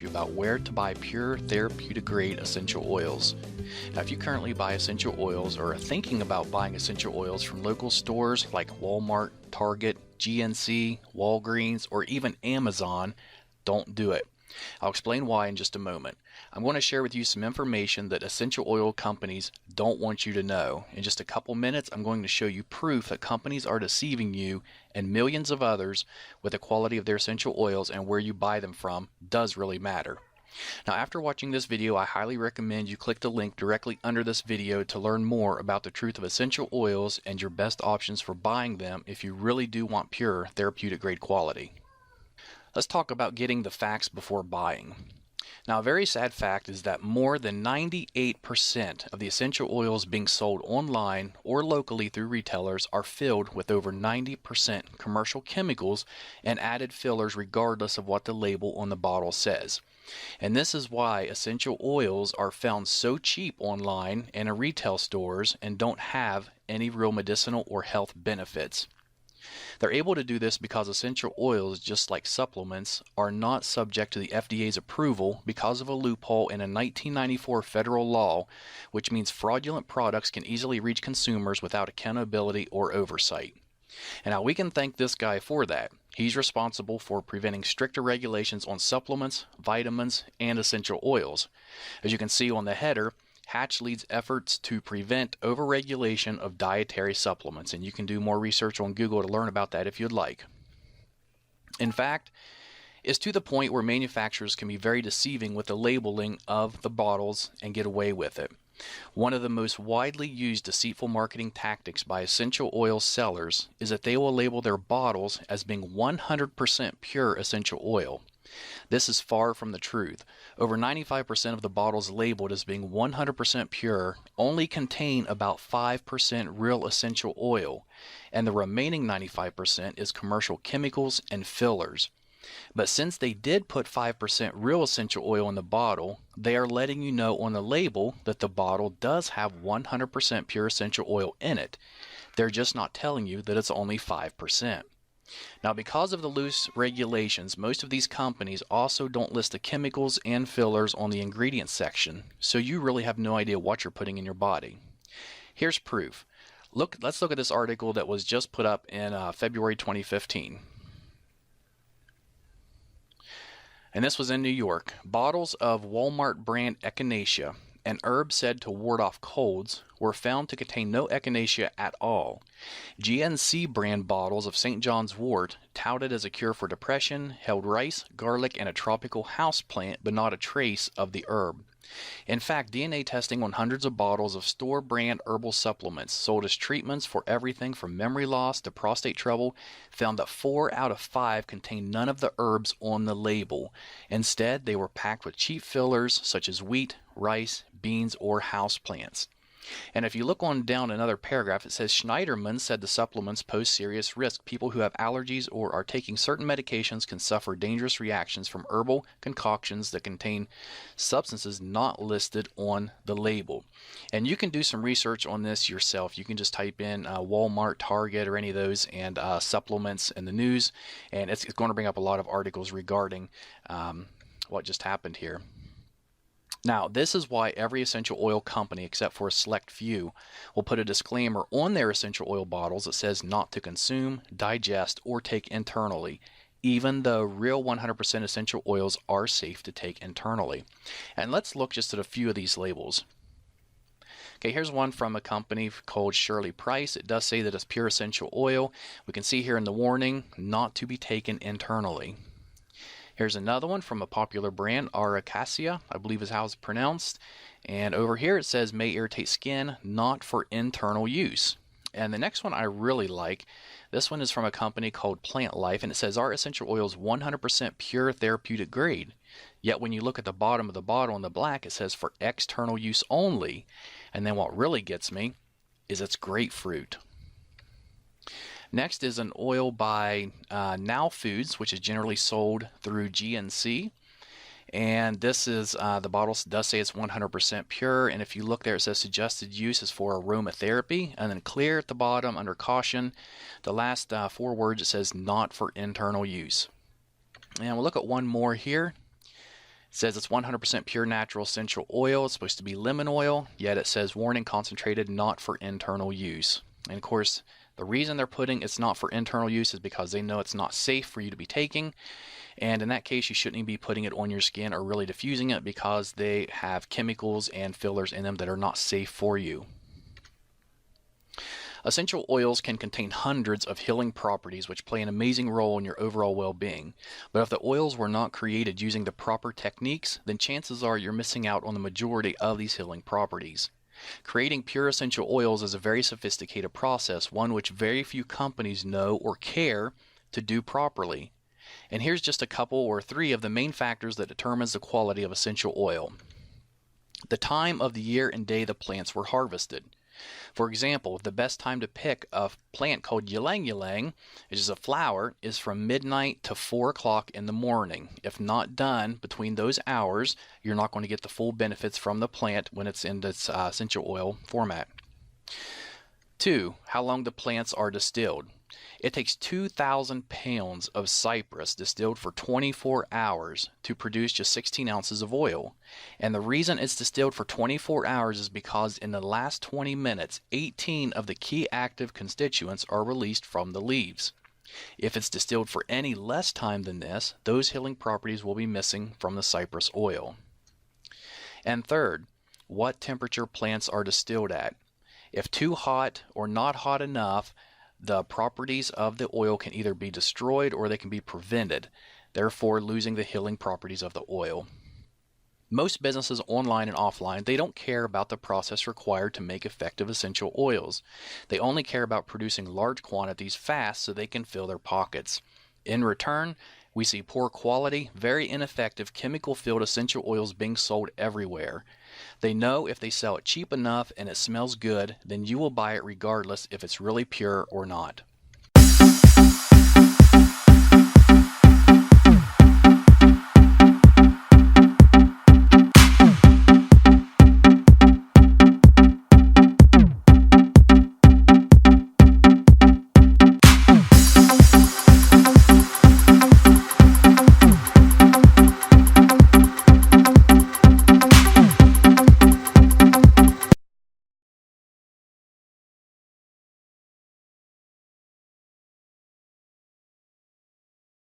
about where to buy pure therapeutic grade essential oils. Now, if you currently buy essential oils or are thinking about buying essential oils from local stores like Walmart, Target, GNC, Walgreens, or even Amazon, don't do it. I'll explain why in just a moment. I'm going to share with you some information that essential oil companies don't want you to know. In just a couple minutes, I'm going to show you proof that companies are deceiving you and millions of others with the quality of their essential oils, and where you buy them from does really matter. Now, after watching this video, I highly recommend you click the link directly under this video to learn more about the truth of essential oils and your best options for buying them if you really do want pure therapeutic grade quality. Let's talk about getting the facts before buying. Now, a very sad fact is that more than 98% of the essential oils being sold online or locally through retailers are filled with over 90% commercial chemicals and added fillers regardless of what the label on the bottle says. And this is why essential oils are found so cheap online and in retail stores and don't have any real medicinal or health benefits. They're able to do this because essential oils, just like supplements, are not subject to the FDA's approval because of a loophole in a 1994 federal law, which means fraudulent products can easily reach consumers without accountability or oversight. And now we can thank this guy for that. He's responsible for preventing stricter regulations on supplements, vitamins, and essential oils. As you can see on the header, Hatch leads efforts to prevent overregulation of dietary supplements, and you can do more research on Google to learn about that if you'd like. In fact, it's to the point where manufacturers can be very deceiving with the labeling of the bottles and get away with it. One of the most widely used deceitful marketing tactics by essential oil sellers is that they will label their bottles as being 100% pure essential oil. This is far from the truth. Over 95% of the bottles labeled as being 100% pure only contain about 5% real essential oil, and the remaining 95% is commercial chemicals and fillers. But since they did put 5% real essential oil in the bottle, they are letting you know on the label that the bottle does have 100% pure essential oil in it. They're just not telling you that it's only 5%. Now, because of the loose regulations, most of these companies also don't list the chemicals and fillers on the ingredients section, so you really have no idea what you're putting in your body. Here's proof. Let's look at this article that was just put up in February 2015. And this was in New York. Bottles of Walmart brand echinacea, an herb said to ward off colds, were found to contain no echinacea at all. GNC brand bottles of St. John's wort, touted as a cure for depression, held rice, garlic, and a tropical house plant, but not a trace of the herb. In fact, DNA testing on hundreds of bottles of store-brand herbal supplements sold as treatments for everything from memory loss to prostate trouble found that 4 out of 5 contained none of the herbs on the label. Instead, they were packed with cheap fillers such as wheat, rice, beans, or houseplants. And if you look on down another paragraph, it says Schneiderman said the supplements pose serious risk. People who have allergies or are taking certain medications can suffer dangerous reactions from herbal concoctions that contain substances not listed on the label. And you can do some research on this yourself. You can just type in Walmart, Target, or any of those, and supplements in the news, and it's going to bring up a lot of articles regarding what just happened here. Now, this is why every essential oil company, except for a select few, will put a disclaimer on their essential oil bottles that says not to consume, digest, or take internally, even though real 100% essential oils are safe to take internally. And let's look just at a few of these labels. Okay, here's one from a company called Shirley Price. It does say that it's pure essential oil. We can see here in the warning, not to be taken internally. Here's another one from a popular brand, Acacia, I believe is how it's pronounced. And over here it says may irritate skin, not for internal use. And the next one I really like. This one is from a company called Plant Life, and it says our essential oil is 100% pure therapeutic grade. Yet when you look at the bottom of the bottle in the black, it says for external use only. And then what really gets me is it's grapefruit. Next is an oil by Now Foods, which is generally sold through GNC. And this is, the bottle does say it's 100% pure. And if you look there, it says suggested use is for aromatherapy. And then clear at the bottom under caution. The last 4 words, it says not for internal use. And we'll look at one more here. says it's 100% pure natural essential oil. It's supposed to be lemon oil, yet it says warning concentrated, not for internal use. And of course, the reason they're putting it's not for internal use is because they know it's not safe for you to be taking. And in that case, you shouldn't even be putting it on your skin or really diffusing it because they have chemicals and fillers in them that are not safe for you. Essential oils can contain hundreds of healing properties which play an amazing role in your overall well-being. But if the oils were not created using the proper techniques, then chances are you're missing out on the majority of these healing properties. Creating pure essential oils is a very sophisticated process, one which very few companies know or care to do properly. And here's just a couple or three of the main factors that determines the quality of essential oil. The time of the year and day the plants were harvested. For example, the best time to pick a plant called ylang ylang, which is a flower, is from midnight to 4 o'clock in the morning. If not done between those hours, you're not going to get the full benefits from the plant when it's in its essential oil format. 2. How long the plants are distilled. It takes 2,000 pounds of cypress distilled for 24 hours to produce just 16 ounces of oil. And the reason it's distilled for 24 hours is because in the last 20 minutes, 18 of the key active constituents are released from the leaves. If it's distilled for any less time than this, those healing properties will be missing from the cypress oil. And third, what temperature plants are distilled at. If too hot or not hot enough, the properties of the oil can either be destroyed or they can be prevented, therefore losing the healing properties of the oil. Most businesses online and offline, they don't care about the process required to make effective essential oils. They only care about producing large quantities fast so they can fill their pockets. In return, we see poor quality, very ineffective chemical-filled essential oils being sold everywhere. They know if they sell it cheap enough and it smells good, then you will buy it regardless if it's really pure or not.